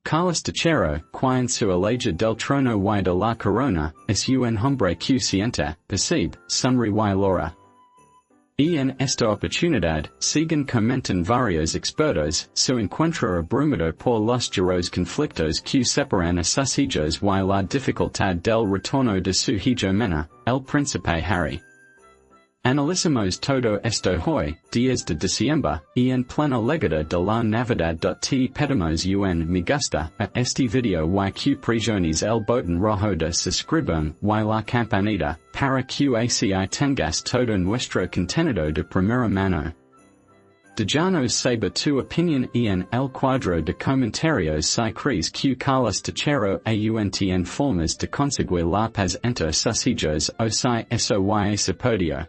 Carlos Tachero, quien su aleja del trono y de la corona, es un hombre que siente, percibe, sunri y Laura. En esta oportunidad, según comentan varios expertos, su encuentro abrumado por los giros conflictos que separan a sus hijos y la dificultad del retorno de su hijo menor, el príncipe Harry. Analicemos todo esto hoy, 10 de diciembre, y en plena legada de la Navidad. Te pedimos me gusta a este video y que presiones el botón rojo de suscribirme y la campanita, para que así tengas todo nuestro contenido de primera mano. Déjanos saber tu opinión en el cuadro de comentarios si crees que Carlos Tachero en formas de conseguir la paz entre sus hijos o si eso se perdió.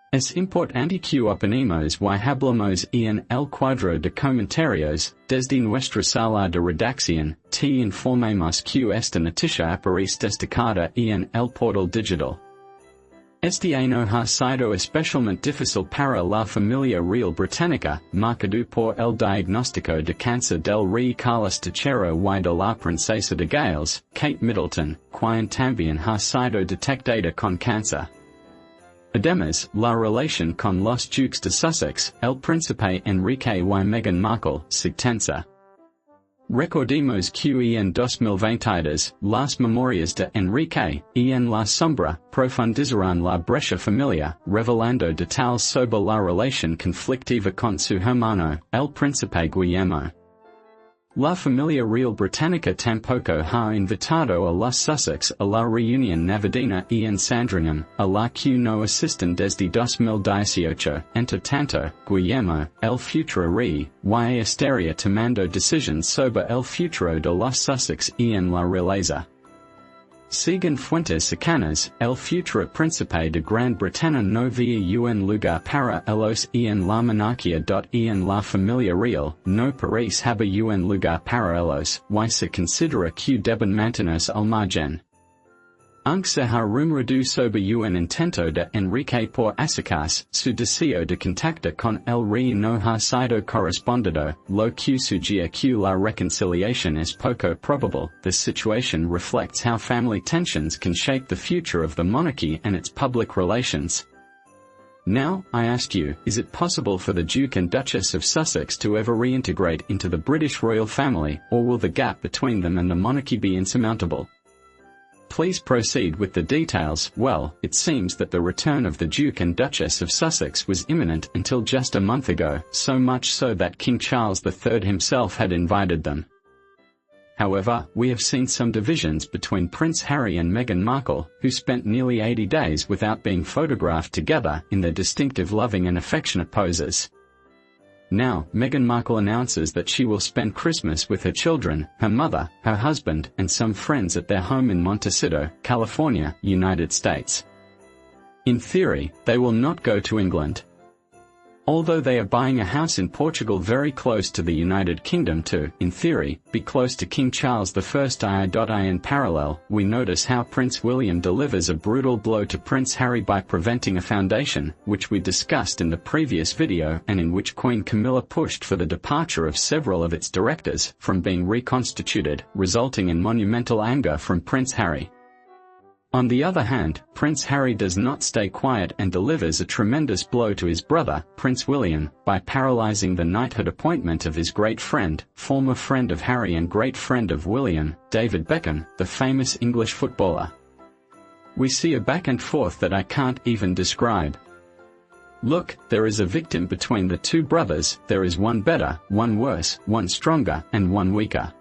Es importante que opinemos y hablemos en el cuadro de comentarios, desde nuestra sala de redacción, te informemos que esta noticia aparece destacada en el portal digital. Este año ha sido especialmente difícil para la familia real británica, marcado por el diagnóstico de cáncer del rey Carlos Tachero y de la princesa de Gales, Kate Middleton, quien también ha sido detectada con cáncer. Además, la relación con los Dukes de Sussex, el príncipe Enrique y Meghan Markle, se tensa. Recordemos que en 2022, las memorias de Enrique, en la sombra, profundizarán la brecha familiar, revelando detalles sobre la relación conflictiva con su hermano, el príncipe Guillermo. La familia real británica tampoco ha invitado a los Sussex a la reunión navideña en Sandringham, a la que no asisten desde 2018. Entre tanto, Guillermo, el futuro rey, y estaría tomando decisiones sobre el futuro de los Sussex en la realeza. Según fuentes cercanas, el futuro príncipe de Gran Bretaña no veía un lugar para ellos en la monarquía. En la familia real, no parece haber un lugar para ellos, y se considera que deben mantenerse al margen. Aunque se ha rumorado sobre un intento de Enrique por acercarse, su deseo de contactar con el rey no ha sido correspondido, lo que sugiere que la reconciliation is poco probable. This situation reflects how family tensions can shape the future of the monarchy and its public relations. Now, I ask you, is it possible for the Duke and Duchess of Sussex to ever reintegrate into the British royal family, or will the gap between them and the monarchy be insurmountable? Please proceed with the details. Well, it seems that the return of the Duke and Duchess of Sussex was imminent until just a month ago, so much so that King Charles III himself had invited them. However, we have seen some divisions between Prince Harry and Meghan Markle, who spent nearly 80 days without being photographed together in their distinctive loving and affectionate poses. Now, Meghan Markle announces that she will spend Christmas with her children, her mother, her husband, and some friends at their home in Montecito, California, United States. In theory, they will not go to England. Although they are buying a house in Portugal very close to the United Kingdom to, in theory, be close to King Charles I. In parallel, we notice how Prince William delivers a brutal blow to Prince Harry by preventing a foundation, which we discussed in the previous video and in which Queen Camilla pushed for the departure of several of its directors from being reconstituted, resulting in monumental anger from Prince Harry. On the other hand, Prince Harry does not stay quiet and delivers a tremendous blow to his brother, Prince William, by paralyzing the knighthood appointment of his great friend, former friend of Harry and great friend of William, David Beckham, the famous English footballer. We see a back and forth that I can't even describe. Look, there is a victim between the two brothers, there is one better, one worse, one stronger, and one weaker.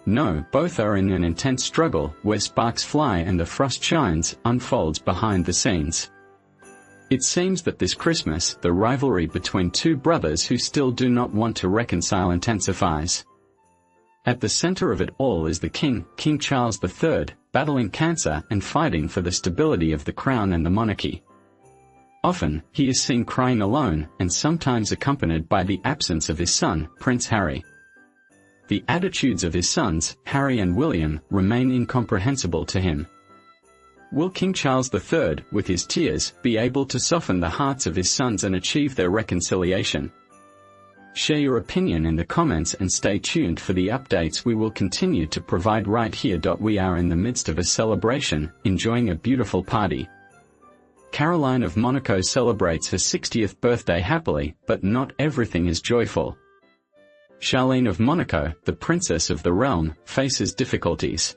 No, both are in an intense struggle, where sparks fly and the frost shines, unfolds behind the scenes. It seems that this Christmas, the rivalry between two brothers who still do not want to reconcile intensifies. At the center of it all is the King Charles III, battling cancer and fighting for the stability of the crown and the monarchy. Often, he is seen crying alone, and sometimes accompanied by the absence of his son, Prince Harry. The attitudes of his sons, Harry and William, remain incomprehensible to him. Will King Charles III, with his tears, be able to soften the hearts of his sons and achieve their reconciliation? Share your opinion in the comments and stay tuned for the updates we will continue to provide right here. We are in the midst of a celebration, enjoying a beautiful party. Caroline of Monaco celebrates her 60th birthday happily, but not everything is joyful. Charlene of Monaco, the princess of the realm, faces difficulties.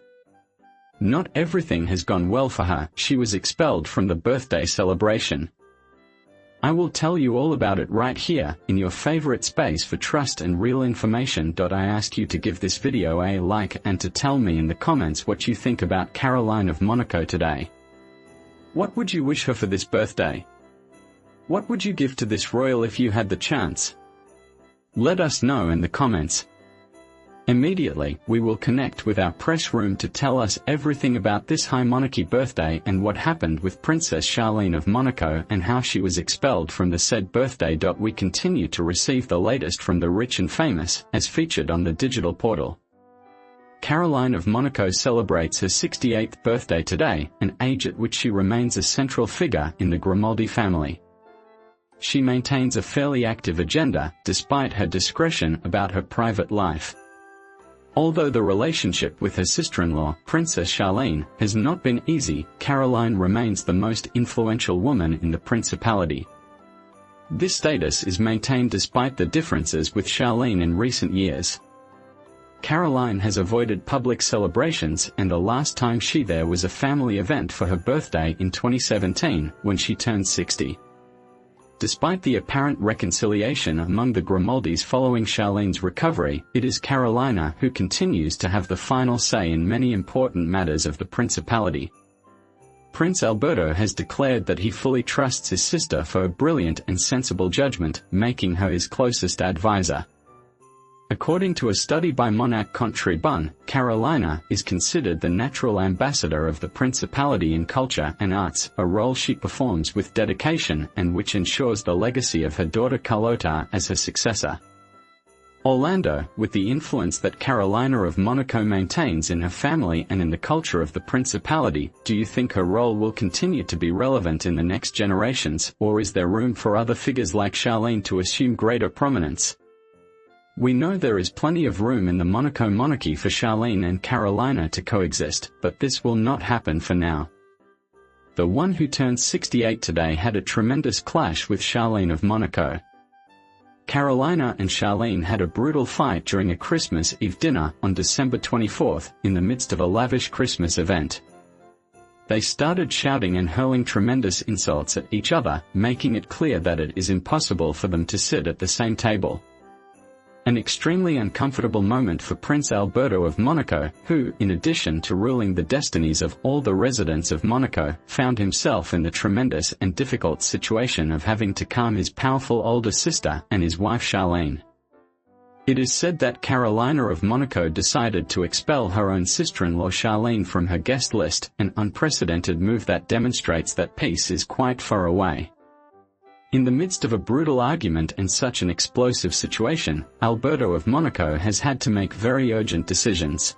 Not everything has gone well for her. She was expelled from the birthday celebration. I will tell you all about it right here, in your favorite space for trust and real information. I ask you to give this video a like and to tell me in the comments what you think about Caroline of Monaco today. What would you wish her for this birthday? What would you give to this royal if you had the chance? Let us know in the comments. Immediately, we will connect with our press room to tell us everything about this high monarchy birthday and what happened with Princess Charlene of Monaco and how she was expelled from the said birthday. We continue to receive the latest from the rich and famous, as featured on the digital portal. Caroline of Monaco celebrates her 68th birthday today, an age at which she remains a central figure in the Grimaldi family. She maintains a fairly active agenda, despite her discretion about her private life. Although the relationship with her sister-in-law, Princess Charlene, has not been easy, Caroline remains the most influential woman in the principality. This status is maintained despite the differences with Charlene in recent years. Caroline has avoided public celebrations, and the last time she there was a family event for her birthday in 2017, when she turned 60. Despite the apparent reconciliation among the Grimaldis following Charlene's recovery, it is Carolina who continues to have the final say in many important matters of the principality. Prince Alberto has declared that he fully trusts his sister for her brilliant and sensible judgment, making her his closest advisor. According to a study by Monarch Contribun, Carolina is considered the natural ambassador of the principality in culture and arts, a role she performs with dedication and which ensures the legacy of her daughter Carlota as her successor. Orlando, with the influence that Carolina of Monaco maintains in her family and in the culture of the principality, do you think her role will continue to be relevant in the next generations, or is there room for other figures like Charlene to assume greater prominence? We know there is plenty of room in the Monaco monarchy for Charlene and Carolina to coexist, but this will not happen for now. The one who turned 68 today had a tremendous clash with Charlene of Monaco. Carolina and Charlene had a brutal fight during a Christmas Eve dinner on December 24th, in the midst of a lavish Christmas event. They started shouting and hurling tremendous insults at each other, making it clear that it is impossible for them to sit at the same table. An extremely uncomfortable moment for Prince Alberto of Monaco, who, in addition to ruling the destinies of all the residents of Monaco, found himself in the tremendous and difficult situation of having to calm his powerful older sister and his wife Charlene. It is said that Carolina of Monaco decided to expel her own sister-in-law Charlene from her guest list, an unprecedented move that demonstrates that peace is quite far away. In the midst of a brutal argument and such an explosive situation, Alberto of Monaco has had to make very urgent decisions.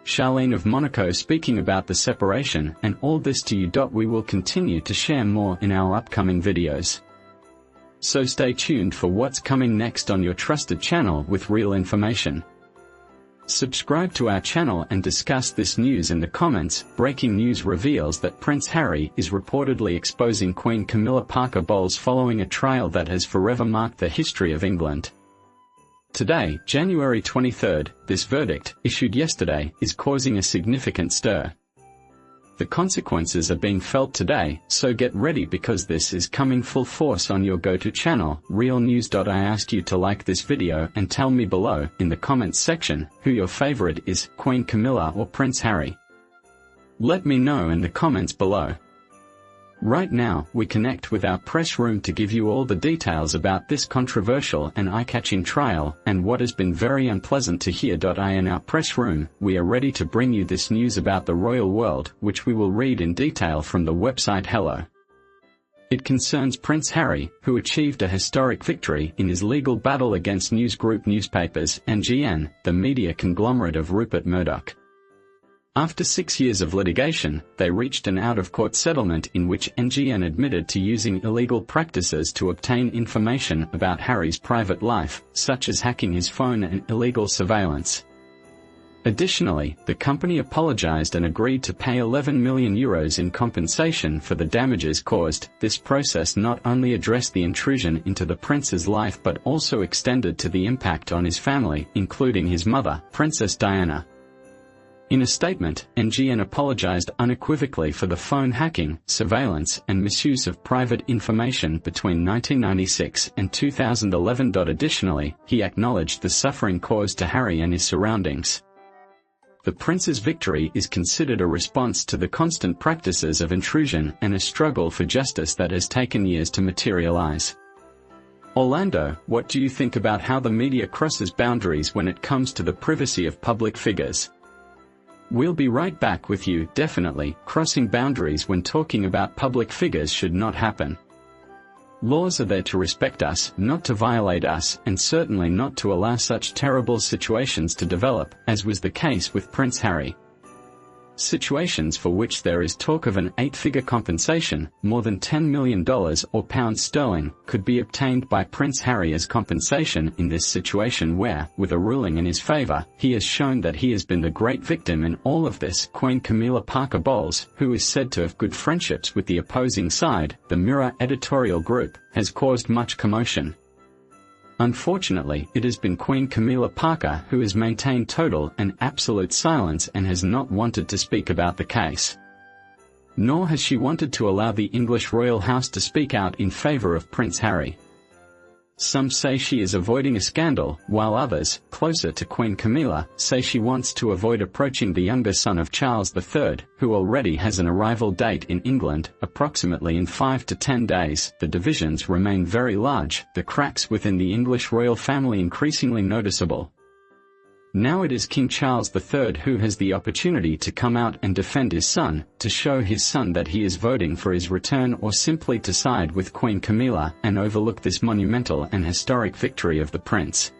Charlene of Monaco speaking about the separation and all this to you. We will continue to share more in our upcoming videos. So stay tuned for what's coming next on your trusted channel with real information. Subscribe to our channel and discuss this news in the comments. Breaking news reveals that Prince Harry is reportedly exposing Queen Camilla Parker Bowles following a trial that has forever marked the history of England. Today, January 23, this verdict, issued yesterday, is causing a significant stir. The consequences are being felt today, so get ready because this is coming full force on your go-to channel, Real News. I ask you to like this video and tell me below, in the comments section, who your favorite is, Queen Camilla or Prince Harry. Let me know in the comments below. Right now, we connect with our press room to give you all the details about this controversial and eye-catching trial, and what has been very unpleasant to hear. In our press room, we are ready to bring you this news about the royal world, which we will read in detail from the website Hello. It concerns Prince Harry, who achieved a historic victory in his legal battle against News Group Newspapers and GN, the media conglomerate of Rupert Murdoch. After 6 years of litigation, they reached an out-of-court settlement in which NGN admitted to using illegal practices to obtain information about Harry's private life, such as hacking his phone and illegal surveillance. Additionally, the company apologized and agreed to pay €11 million in compensation for the damages caused. This process not only addressed the intrusion into the prince's life but also extended to the impact on his family, including his mother, Princess Diana. In a statement, NGN apologized unequivocally for the phone hacking, surveillance, and misuse of private information between 1996 and 2011. Additionally, he acknowledged the suffering caused to Harry and his surroundings. The prince's victory is considered a response to the constant practices of intrusion and a struggle for justice that has taken years to materialize. Orlando, what do you think about how the media crosses boundaries when it comes to the privacy of public figures? We'll be right back with you. Definitely, crossing boundaries when talking about public figures should not happen. Laws are there to respect us, not to violate us, and certainly not to allow such terrible situations to develop, as was the case with Prince Harry. Situations for which there is talk of an 8-figure compensation, more than $10 million or pounds sterling, could be obtained by Prince Harry as compensation in this situation where, with a ruling in his favor, he has shown that he has been the great victim in all of this. Queen Camilla Parker Bowles, who is said to have good friendships with the opposing side, the Mirror editorial group, has caused much commotion. Unfortunately, it has been Queen Camilla Parker who has maintained total and absolute silence and has not wanted to speak about the case. Nor has she wanted to allow the English royal house to speak out in favor of Prince Harry. Some say she is avoiding a scandal, while others, closer to Queen Camilla, say she wants to avoid approaching the younger son of Charles III, who already has an arrival date in England, approximately in 5 to 10 days. The divisions remain very large, the cracks within the English royal family increasingly noticeable. Now it is King Charles III who has the opportunity to come out and defend his son, to show his son that he is voting for his return, or simply to side with Queen Camilla and overlook this monumental and historic victory of the prince.